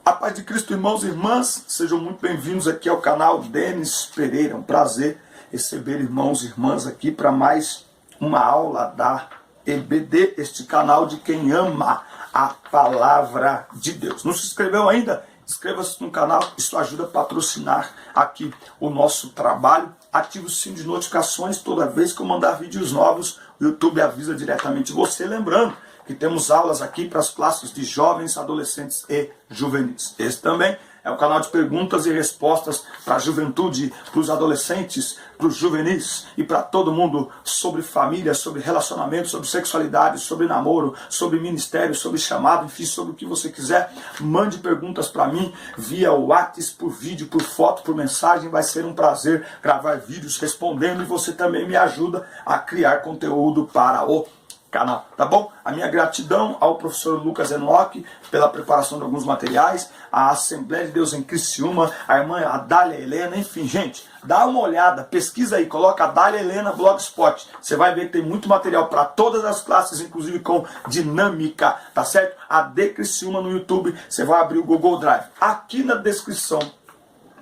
A paz de Cristo, irmãos e irmãs, sejam muito bem-vindos aqui ao canal Denis Pereira. É um prazer receber irmãos e irmãs aqui para mais uma aula da EBD, este canal de quem ama a palavra de Deus. Não se inscreveu ainda? Inscreva-se no canal, isso ajuda a patrocinar aqui o nosso trabalho. Ative o sininho de notificações, toda vez que eu mandar vídeos novos, o YouTube avisa diretamente você, lembrando que temos aulas aqui para as classes de jovens, adolescentes e juvenis. Esse também é o canal de perguntas e respostas para a juventude, para os adolescentes, para os juvenis e para todo mundo sobre família, sobre relacionamento, sobre sexualidade, sobre namoro, sobre ministério, sobre chamado, enfim, sobre o que você quiser. Mande perguntas para mim via WhatsApp, por vídeo, por foto, por mensagem. Vai ser um prazer gravar vídeos respondendo e você também me ajuda a criar conteúdo para o canal, tá bom? A minha gratidão ao professor Lucas Enoque pela preparação de alguns materiais, a Assembleia de Deus em Criciúma, a irmã Adália Helena, enfim, gente, dá uma olhada, pesquisa aí, coloca Adália Helena Blogspot, você vai ver que tem muito material para todas as classes, inclusive com dinâmica, tá certo? AD Criciúma no YouTube, você vai abrir o Google Drive. Aqui na descrição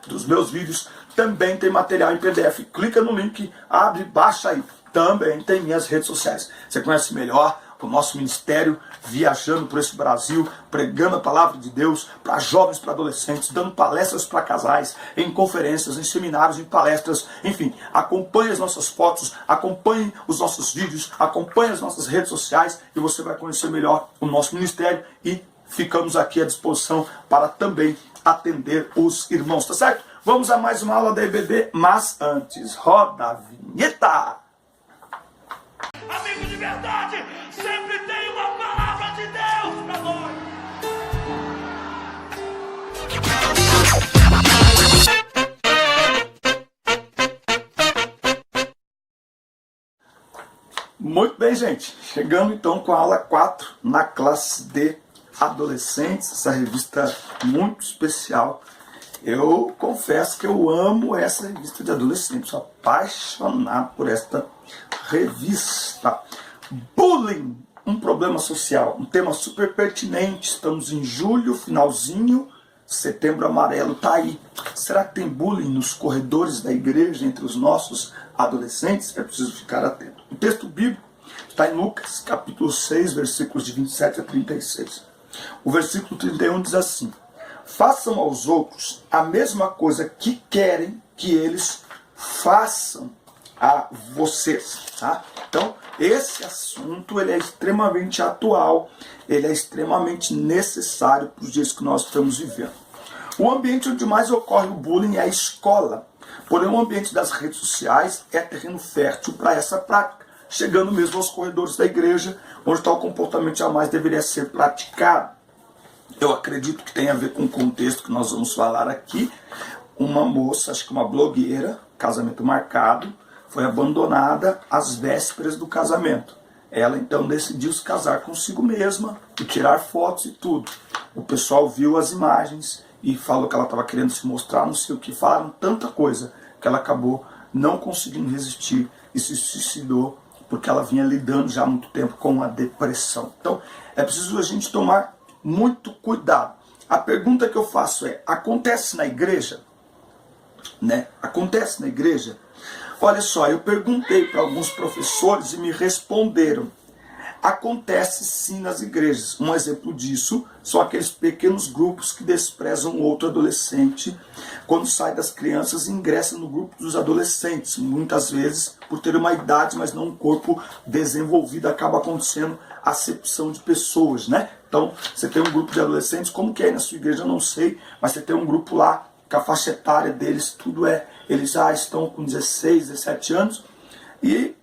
dos meus vídeos também tem material em PDF, clica no link, abre, baixa aí. Também tem minhas redes sociais. Você conhece melhor o nosso ministério, viajando por esse Brasil, pregando a palavra de Deus para jovens, para adolescentes, dando palestras para casais, em conferências, em seminários, em palestras, enfim, acompanhe as nossas fotos, acompanhe os nossos vídeos, acompanhe as nossas redes sociais e você vai conhecer melhor o nosso ministério e ficamos aqui à disposição para também atender os irmãos, tá certo? Vamos a mais uma aula da EBD, mas antes, roda a vinheta! Amigo de verdade, sempre tem uma palavra de Deus para nós. Muito bem, gente. Chegando então com a aula 4 na classe de adolescentes, essa revista muito especial. Eu confesso que eu amo essa revista de adolescentes, sou apaixonado por esta revista. Bullying, um problema social, um tema super pertinente. Estamos em julho, finalzinho, setembro amarelo tá aí. Será que tem bullying nos corredores da igreja entre os nossos adolescentes? É preciso ficar atento. O texto bíblico está em Lucas, capítulo 6, versículos de 27 a 36. O versículo 31 diz assim: façam aos outros a mesma coisa que querem que eles façam a vocês, tá? Então, esse assunto ele é extremamente atual, ele é extremamente necessário para os dias que nós estamos vivendo. O ambiente onde mais ocorre o bullying é a escola, porém o ambiente das redes sociais é terreno fértil para essa prática, chegando mesmo aos corredores da igreja, onde tal comportamento jamais deveria ser praticado. Eu acredito que tem a ver com o contexto que nós vamos falar aqui. Uma moça, acho que uma blogueira, casamento marcado, foi abandonada às vésperas do casamento. Ela então decidiu se casar consigo mesma e tirar fotos e tudo. O pessoal viu as imagens e falou que ela estava querendo se mostrar, não sei o que, falaram tanta coisa que ela acabou não conseguindo resistir e se suicidou porque ela vinha lidando já há muito tempo com a depressão. Então é preciso a gente tomar muito cuidado. A pergunta que eu faço é: acontece na igreja? Né? Acontece na igreja? Olha só, eu perguntei para alguns professores e me responderam. Acontece sim nas igrejas. Um exemplo disso são aqueles pequenos grupos que desprezam outro adolescente quando sai das crianças e ingressa no grupo dos adolescentes. Muitas vezes, por ter uma idade, mas não um corpo desenvolvido, acaba acontecendo acepção de pessoas, né? Então, você tem um grupo de adolescentes, como que é aí na sua igreja, eu não sei, mas você tem um grupo lá, que a faixa etária deles, tudo é, eles já estão com 16, 17 anos, e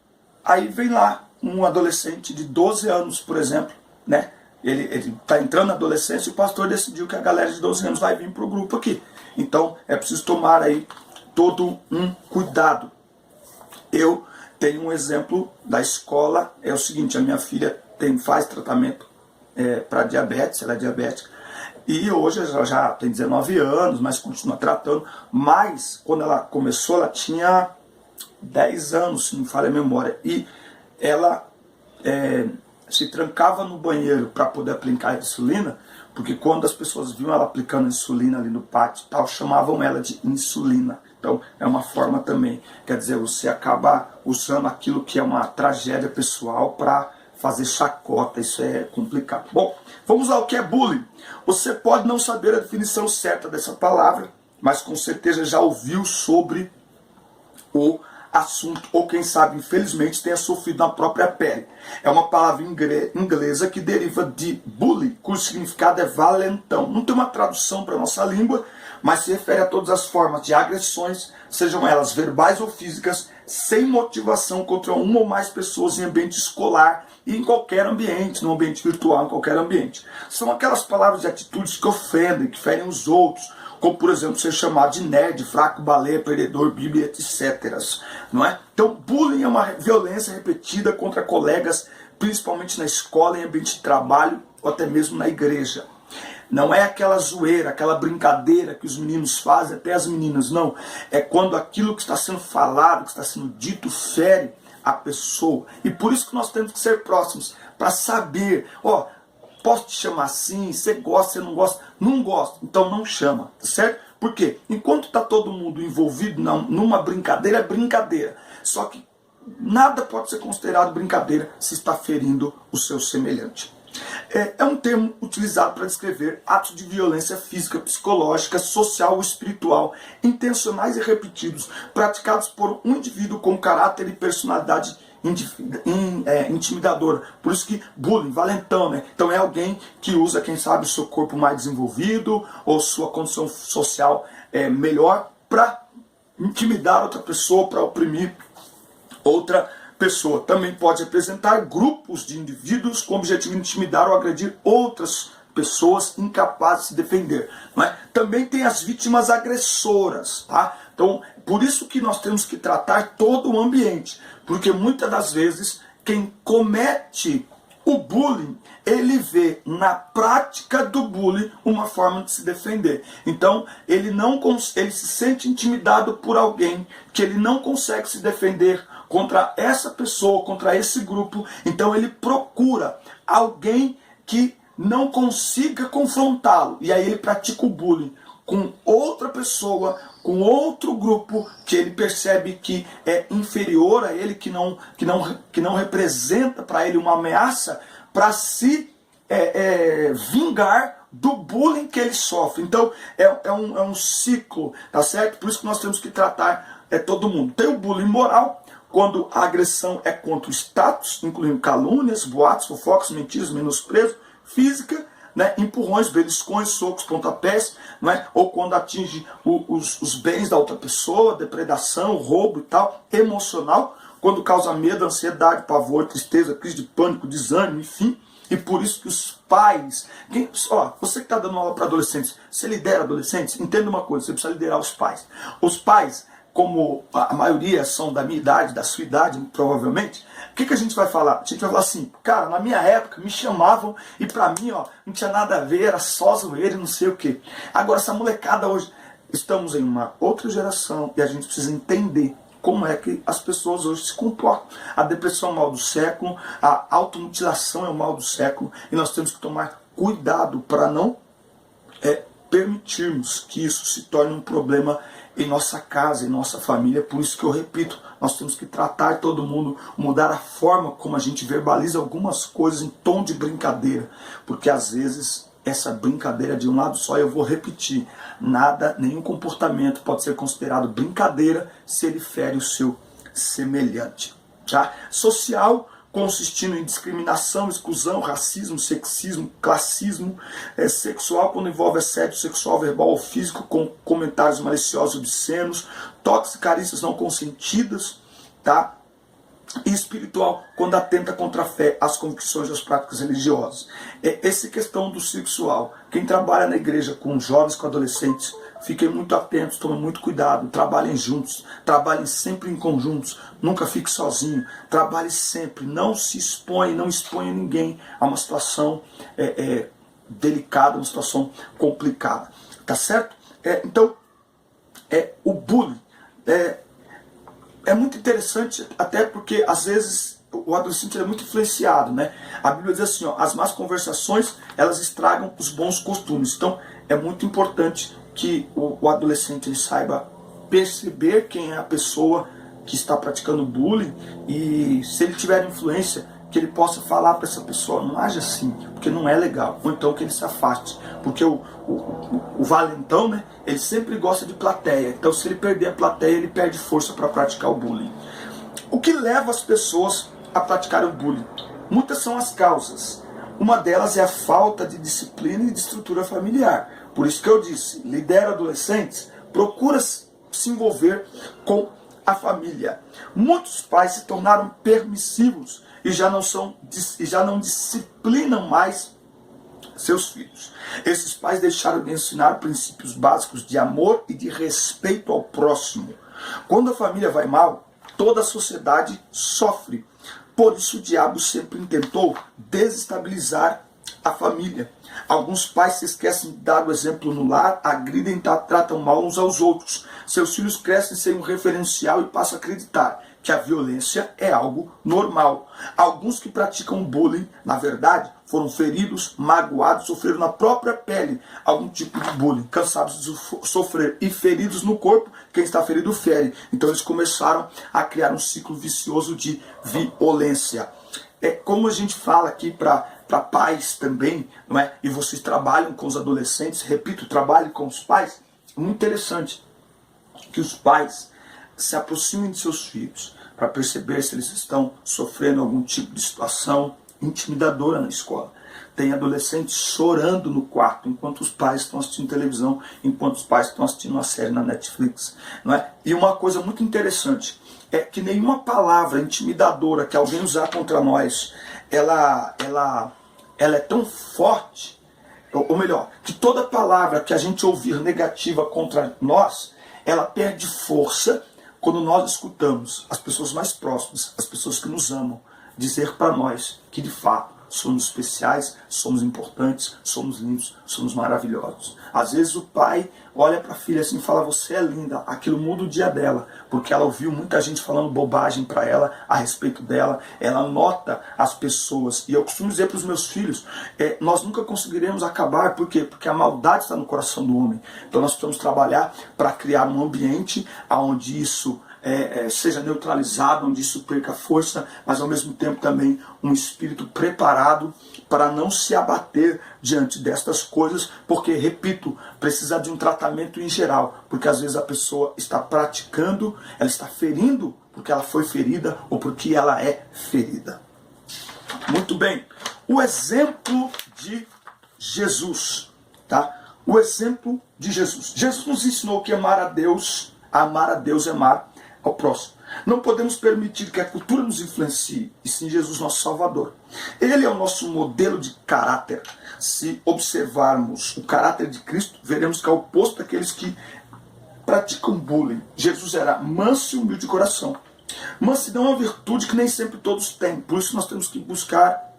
aí vem lá um adolescente de 12 anos, por exemplo, né? Ele está entrando na adolescência e o pastor decidiu que a galera de 12 anos vai vir para o grupo aqui. Então, é preciso tomar aí todo um cuidado. Eu tenho um exemplo da escola, é o seguinte: a minha filha faz tratamento para diabetes, ela é diabética, e hoje ela já tem 19 anos, mas continua tratando. Mas quando ela começou, ela tinha 10 anos, se não me falha a memória, e ela se trancava no banheiro para poder aplicar a insulina, porque quando as pessoas viam ela aplicando insulina ali no pátio e tal, chamavam ela de insulina. Então é uma forma também, quer dizer, você acaba usando aquilo que é uma tragédia pessoal para fazer chacota, isso é complicado. Bom, vamos ao que é bullying. Você pode não saber a definição certa dessa palavra, mas com certeza já ouviu sobre o assunto, ou quem sabe, infelizmente, tenha sofrido na própria pele. É uma palavra inglesa que deriva de bully, cujo significado é valentão. Não tem uma tradução para a nossa língua, mas se refere a todas as formas de agressões, sejam elas verbais ou físicas, sem motivação contra uma ou mais pessoas em ambiente escolar e em qualquer ambiente, no ambiente virtual, em qualquer ambiente. São aquelas palavras e atitudes que ofendem, que ferem os outros, como, por exemplo, ser chamado de nerd, fraco, baleia, perdedor, bíblia, etc. Não é? Então, bullying é uma violência repetida contra colegas, principalmente na escola, em ambiente de trabalho ou até mesmo na igreja. Não é aquela zoeira, aquela brincadeira que os meninos fazem, até as meninas, não. É quando aquilo que está sendo falado, que está sendo dito, fere a pessoa. E por isso que nós temos que ser próximos, para saber, posso te chamar assim, você gosta, você não gosta? Não gosto, então não chama, tá certo? Por quê? Enquanto está todo mundo envolvido numa brincadeira, é brincadeira. Só que nada pode ser considerado brincadeira se está ferindo o seu semelhante. É um termo utilizado para descrever atos de violência física, psicológica, social ou espiritual, intencionais e repetidos, praticados por um indivíduo com caráter e personalidade intimidadora. Por isso que bullying, valentão, né? Então é alguém que usa, quem sabe, o seu corpo mais desenvolvido ou sua condição social melhor para intimidar outra pessoa, para oprimir outra pessoa. Também pode representar grupos de indivíduos com o objetivo de intimidar ou agredir outras pessoas incapazes de se defender. Não é? Também tem as vítimas agressoras. Tá? Então, por isso que nós temos que tratar todo o ambiente. Porque muitas das vezes quem comete o bullying, ele vê na prática do bullying uma forma de se defender. Então, ele se sente intimidado por alguém que ele não consegue se defender contra essa pessoa, contra esse grupo. Então, ele procura alguém que não consiga confrontá-lo. E aí ele pratica o bullying com outra pessoa, com outro grupo que ele percebe que é inferior a ele, que não representa para ele uma ameaça, para se vingar do bullying que ele sofre. Então é um ciclo, tá certo? Por isso que nós temos que tratar todo mundo. Tem o bullying moral, quando a agressão é contra o status, incluindo calúnias, boatos, fofocas, mentiras, menosprezo, física, né, empurrões, beliscões, socos, pontapés, né, ou quando atinge os bens da outra pessoa, depredação, roubo e tal, emocional, quando causa medo, ansiedade, pavor, tristeza, crise de pânico, desânimo, enfim. E por isso que os pais, você que está dando aula para adolescentes, você lidera adolescentes? Entenda uma coisa, você precisa liderar os pais. Os pais, como a maioria são da minha idade, da sua idade, provavelmente, o que a gente vai falar? A gente vai falar assim, cara, na minha época me chamavam e pra mim, não tinha nada a ver, era só zoeira e não sei o quê. Agora, essa molecada hoje, estamos em uma outra geração e a gente precisa entender como é que as pessoas hoje se comportam. A depressão é o mal do século, a automutilação é o mal do século e nós temos que tomar cuidado para não permitirmos que isso se torne um problema em nossa casa, em nossa família. Por isso que eu repito, nós temos que tratar todo mundo, mudar a forma como a gente verbaliza algumas coisas em tom de brincadeira, porque às vezes essa brincadeira de um lado só, eu vou repetir, nenhum comportamento pode ser considerado brincadeira se ele fere o seu semelhante. Tá? Social, consistindo em discriminação, exclusão, racismo, sexismo, classismo, sexual, quando envolve assédio sexual, verbal ou físico, com comentários maliciosos e obscenos, toques e carícias não consentidas, tá? E espiritual, quando atenta contra a fé, as convicções e as práticas religiosas. Essa questão do sexual, quem trabalha na igreja com jovens, com adolescentes, fiquem muito atentos, tomem muito cuidado, trabalhem juntos, trabalhem sempre em conjuntos, nunca fique sozinho, trabalhe sempre, não se exponha, não exponha ninguém a uma situação delicada, uma situação complicada, tá certo? Então, o bullying é muito interessante, até porque às vezes o adolescente é muito influenciado, né? A Bíblia diz assim, ó, as más conversações, elas estragam os bons costumes. Então, é muito importante que o adolescente ele saiba perceber quem é a pessoa que está praticando bullying e, se ele tiver influência, que ele possa falar para essa pessoa, não age assim, porque não é legal, ou então que ele se afaste, porque o valentão, né, ele sempre gosta de plateia, então se ele perder a plateia, ele perde força para praticar o bullying. O que leva as pessoas a praticar o bullying? Muitas são as causas. Uma delas é a falta de disciplina e de estrutura familiar. Por isso que eu disse, lidera adolescentes, procura se envolver com a família. Muitos pais se tornaram permissivos e já não disciplinam mais seus filhos. Esses pais deixaram de ensinar princípios básicos de amor e de respeito ao próximo. Quando a família vai mal, toda a sociedade sofre. Por isso o diabo sempre tentou desestabilizar a família. Alguns pais se esquecem de dar o exemplo no lar, agridem e tratam mal uns aos outros. Seus filhos crescem sem um referencial e passam a acreditar que a violência é algo normal. Alguns que praticam bullying, na verdade, foram feridos, magoados, sofreram na própria pele algum tipo de bullying, cansados de sofrer e feridos no corpo, quem está ferido fere. Então eles começaram a criar um ciclo vicioso de violência. É como a gente fala aqui para pais também, não é? E vocês trabalham com os adolescentes, repito, trabalhem com os pais. É muito interessante que os pais se aproximem de seus filhos para perceber se eles estão sofrendo algum tipo de situação intimidadora na escola. Tem adolescentes chorando no quarto enquanto os pais estão assistindo televisão, enquanto os pais estão assistindo uma série na Netflix, não é? E uma coisa muito interessante é que nenhuma palavra intimidadora que alguém usar contra nós, ela é tão forte, ou melhor, que toda palavra que a gente ouvir negativa contra nós, ela perde força quando nós escutamos as pessoas mais próximas, as pessoas que nos amam, dizer para nós que de fato somos especiais, somos importantes, somos lindos, somos maravilhosos. Às vezes o pai olha para a filha assim e fala, você é linda, aquilo muda o dia dela, porque ela ouviu muita gente falando bobagem para ela a respeito dela, ela nota as pessoas, e eu costumo dizer para os meus filhos, nós nunca conseguiremos acabar, por quê? Porque a maldade está no coração do homem, então nós precisamos trabalhar para criar um ambiente onde isso seja neutralizado, onde isso perca força, mas ao mesmo tempo também um espírito preparado para não se abater diante destas coisas, porque, repito, precisa de um tratamento em geral, porque às vezes a pessoa está praticando, ela está ferindo porque ela foi ferida ou porque ela é ferida. Muito bem, o exemplo de Jesus, tá? O exemplo de Jesus. Jesus nos ensinou que amar a Deus é amar ao próximo. Não podemos permitir que a cultura nos influencie, e sim Jesus, nosso Salvador. Ele é o nosso modelo de caráter. Se observarmos o caráter de Cristo, veremos que é o oposto daqueles que praticam bullying. Jesus era manso e humilde de coração. Mansidão é uma virtude que nem sempre todos têm, por isso nós temos que buscar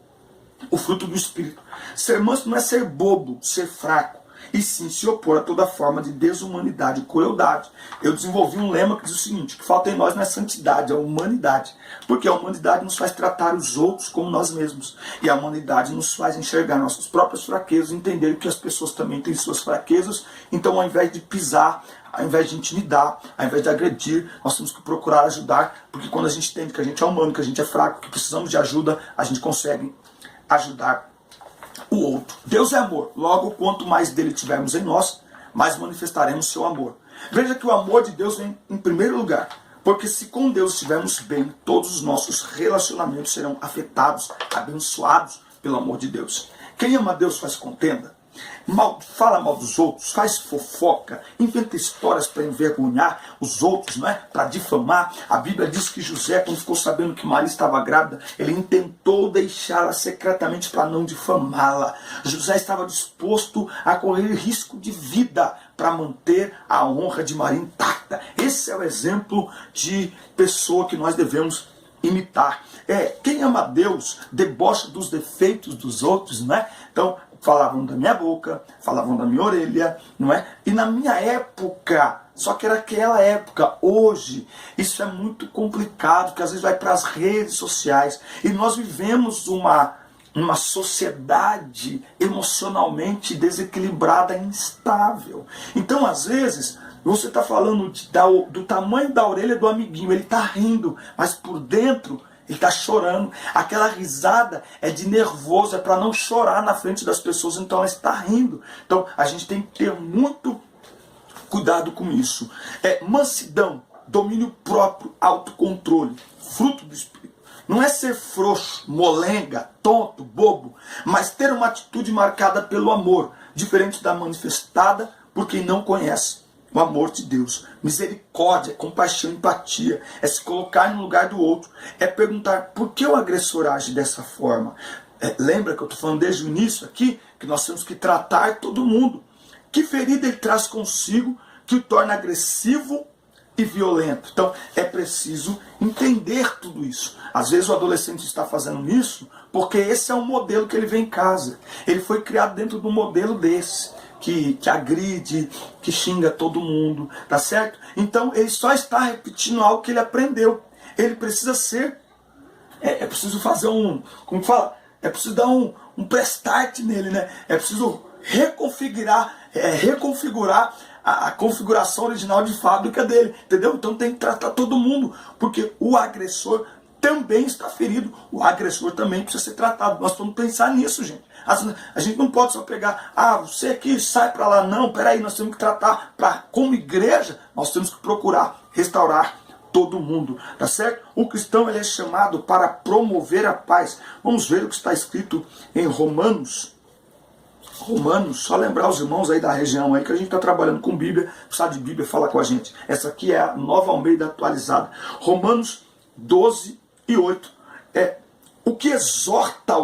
o fruto do Espírito. Ser manso não é ser bobo, ser fraco, e sim se opor a toda forma de desumanidade e crueldade. Eu desenvolvi um lema que diz o seguinte, que falta em nós não é santidade, é humanidade. Porque a humanidade nos faz tratar os outros como nós mesmos. E a humanidade nos faz enxergar nossas próprias fraquezas, entender que as pessoas também têm suas fraquezas. Então, ao invés de pisar, ao invés de intimidar, ao invés de agredir, nós temos que procurar ajudar, porque quando a gente entende que a gente é humano, que a gente é fraco, que precisamos de ajuda, a gente consegue ajudar o outro. Deus é amor, logo quanto mais dele tivermos em nós, mais manifestaremos seu amor. Veja que o amor de Deus vem em primeiro lugar, porque se com Deus estivermos bem, todos os nossos relacionamentos serão afetados, abençoados pelo amor de Deus. Quem ama Deus faz contenda, fala mal dos outros, faz fofoca, inventa histórias para envergonhar os outros, não é? Para difamar. A Bíblia diz que José, quando ficou sabendo que Maria estava grávida, ele intentou deixá-la secretamente para não difamá-la. José estava disposto a correr risco de vida para manter a honra de Maria intacta. Esse é o exemplo de pessoa que nós devemos imitar. Quem ama Deus debocha dos defeitos dos outros, não é? Então, falavam da minha boca, falavam da minha orelha, não é? E na minha época, Só que era aquela época. Hoje, isso é muito complicado, porque às vezes vai para as redes sociais. E nós vivemos uma sociedade emocionalmente desequilibrada e instável. Então, às vezes, você está falando do tamanho da orelha do amiguinho, ele está rindo, mas por dentro ele está chorando. Aquela risada é de nervoso, é para não chorar na frente das pessoas, então ela está rindo. Então, a gente tem que ter muito cuidado com isso. Mansidão, domínio próprio, autocontrole, fruto do Espírito. Não é ser frouxo, molenga, tonto, bobo, mas ter uma atitude marcada pelo amor, diferente da manifestada por quem não conhece o amor de Deus. Misericórdia, compaixão, empatia, é se colocar no lugar do outro, é perguntar por que o agressor age dessa forma. Lembra que eu estou falando desde o início aqui, que nós temos que tratar todo mundo. Que ferida ele traz consigo que o torna agressivo e violento? Então é preciso entender tudo isso. Às vezes o adolescente está fazendo isso porque esse é o modelo que ele vê em casa. Ele foi criado dentro de um modelo desse, que agride, que xinga todo mundo, tá certo? Então ele só está repetindo algo que ele aprendeu. Ele precisa ser, é preciso fazer como fala? É preciso dar um prestart nele, né? É preciso reconfigurar a configuração original de fábrica dele, entendeu? Então tem que tratar todo mundo, porque o agressor também está ferido, o agressor também precisa ser tratado. Nós vamos pensar nisso, gente. A gente não pode só pegar, você aqui sai para lá, não, peraí, nós temos que tratar, como igreja, nós temos que procurar restaurar todo mundo, tá certo? O cristão ele é chamado para promover a paz. Vamos ver o que está escrito em Romanos, só lembrar os irmãos aí da região aí que a gente está trabalhando com Bíblia, precisa de Bíblia, fala com a gente. Essa aqui é a Nova Almeida atualizada. Romanos 12:8. O que exorta,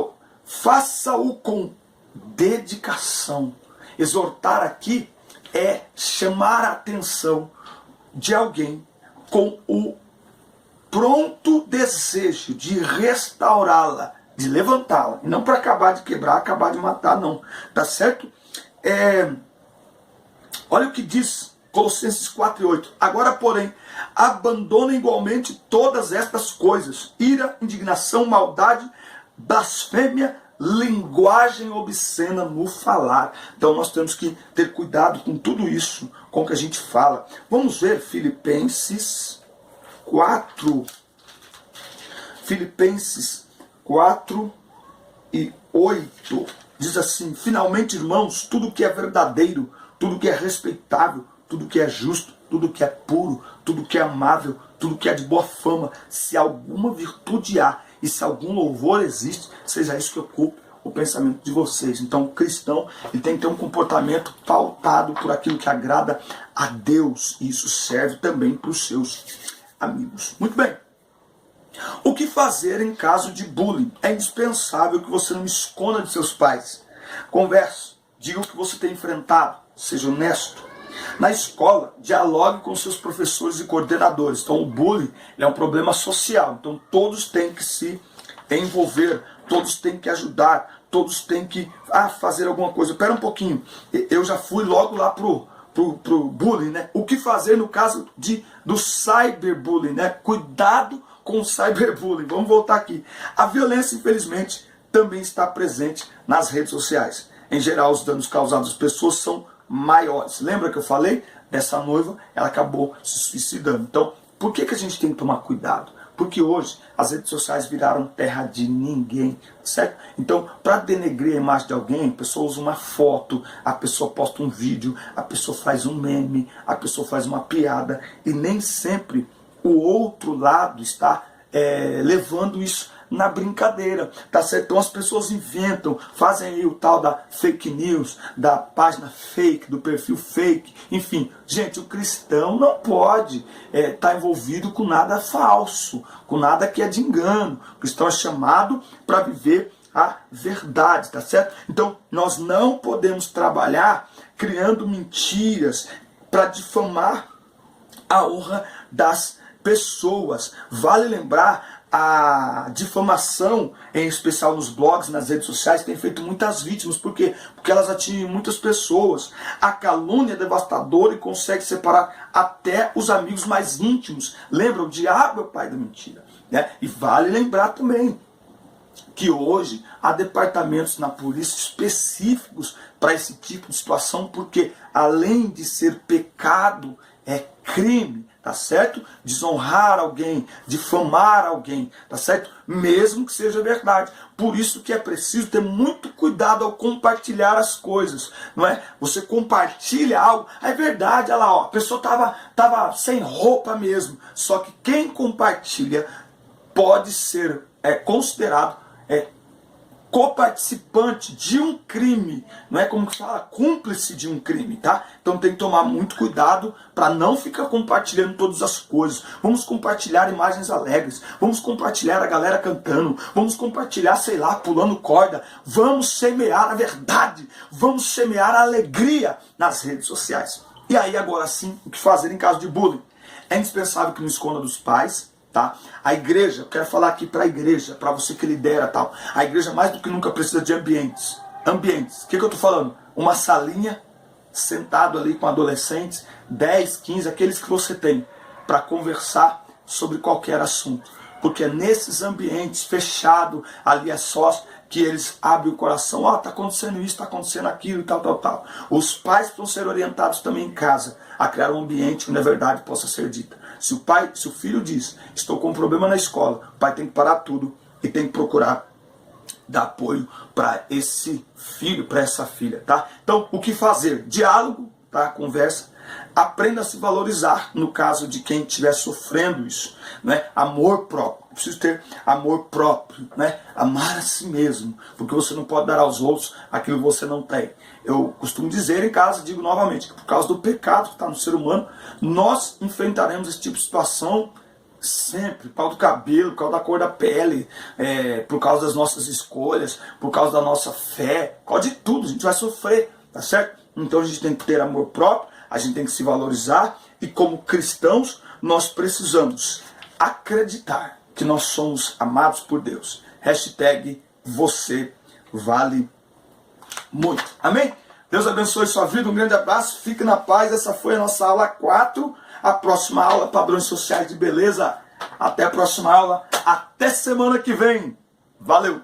faça-o com dedicação. Exortar aqui é chamar a atenção de alguém com o pronto desejo de restaurá-la, de levantá-la, e não para acabar de quebrar, acabar de matar, não, tá certo? Olha o que diz Colossenses 4:8. Agora, porém, abandona igualmente todas estas coisas: ira, indignação, maldade, blasfêmia, linguagem obscena no falar. Então nós temos que ter cuidado com tudo isso, com o que a gente fala. Vamos ver Filipenses 4. Filipenses 4:8. Diz assim: finalmente, irmãos, tudo que é verdadeiro, tudo que é respeitável, tudo que é justo, tudo que é puro, tudo que é amável, tudo que é de boa fama, se alguma virtude há e se algum louvor existe, seja isso que ocupe o pensamento de vocês. Então o cristão ele tem que ter um comportamento pautado por aquilo que agrada a Deus, e isso serve também para os seus amigos. Muito bem. O que fazer em caso de bullying? É indispensável que você não esconda de seus pais. Converse, diga o que você tem enfrentado, seja honesto. Na escola, dialogue com seus professores e coordenadores. Então o bullying é um problema social, então todos têm que se envolver, todos têm que ajudar, todos têm que fazer alguma coisa. Espera um pouquinho, eu já fui logo lá pro bullying, né? O que fazer no caso do cyberbullying, né? Cuidado com o cyberbullying. Vamos voltar aqui. A violência, infelizmente, também está presente nas redes sociais. Em geral, os danos causados às pessoas são maiores. Lembra que eu falei dessa noiva? Ela acabou se suicidando. Então, por que a gente tem que tomar cuidado? Porque hoje as redes sociais viraram terra de ninguém, certo? Então, para denegrir a imagem de alguém, a pessoa usa uma foto, a pessoa posta um vídeo, a pessoa faz um meme, a pessoa faz uma piada, e nem sempre o outro lado está levando isso na brincadeira, tá certo? Então as pessoas inventam, fazem aí o tal da fake news, da página fake, do perfil fake, enfim. Gente, o cristão não pode estar envolvido com nada falso, com nada que é de engano. O cristão é chamado para viver a verdade, tá certo? Então nós não podemos trabalhar criando mentiras para difamar a honra das pessoas. Vale lembrar A difamação, em especial nos blogs, nas redes sociais, tem feito muitas vítimas. Por quê? Porque elas atingem muitas pessoas. A calúnia é devastadora e consegue separar até os amigos mais íntimos. Lembra, o diabo é o pai da mentira, né? E vale lembrar também que hoje há departamentos na polícia específicos para esse tipo de situação, porque além de ser pecado, é crime, tá certo? Desonrar alguém, difamar alguém, tá certo? Mesmo que seja verdade. Por isso que é preciso ter muito cuidado ao compartilhar as coisas, não é? Você compartilha algo, é verdade, olha lá, ó, a pessoa tava sem roupa mesmo. Só que quem compartilha pode ser considerado coparticipante de um crime, não é como que fala, cúmplice de um crime, tá? Então tem que tomar muito cuidado para não ficar compartilhando todas as coisas. Vamos compartilhar imagens alegres, vamos compartilhar a galera cantando, vamos compartilhar, sei lá, pulando corda, vamos semear a verdade, vamos semear a alegria nas redes sociais. E aí agora sim, o que fazer em caso de bullying? É indispensável que não esconda dos pais. Tá? A igreja, eu quero falar aqui para a igreja, para você que lidera tal. A igreja mais do que nunca precisa de ambientes. Ambientes. O que eu estou falando? Uma salinha, sentado ali com adolescentes, 10, 15, aqueles que você tem, para conversar sobre qualquer assunto. Porque é nesses ambientes fechados, ali é sós, que eles abrem o coração. Ó, tá acontecendo isso, tá acontecendo aquilo e tal, tal, tal. Os pais precisam ser orientados também em casa a criar um ambiente onde a verdade possa ser dita. Se o filho diz, estou com um problema na escola, o pai tem que parar tudo e tem que procurar dar apoio para esse filho, para essa filha, tá? Então, o que fazer? Diálogo, tá? Conversa. Aprenda a se valorizar no caso de quem estiver sofrendo isso, né? Amor próprio. Preciso ter amor próprio, né? Amar a si mesmo, porque você não pode dar aos outros aquilo que você não tem. Eu costumo dizer em casa, digo novamente, que por causa do pecado que está no ser humano, nós enfrentaremos esse tipo de situação sempre, por causa do cabelo, por causa da cor da pele, por causa das nossas escolhas, por causa da nossa fé, por causa de tudo, a gente vai sofrer, tá certo? Então a gente tem que ter amor próprio, a gente tem que se valorizar e como cristãos nós precisamos acreditar que nós somos amados por Deus. Hashtag você vale muito. Amém? Deus abençoe sua vida, um grande abraço, fique na paz. Essa foi a nossa aula 4. A próxima aula, padrões sociais de beleza. Até a próxima aula, até semana que vem. Valeu!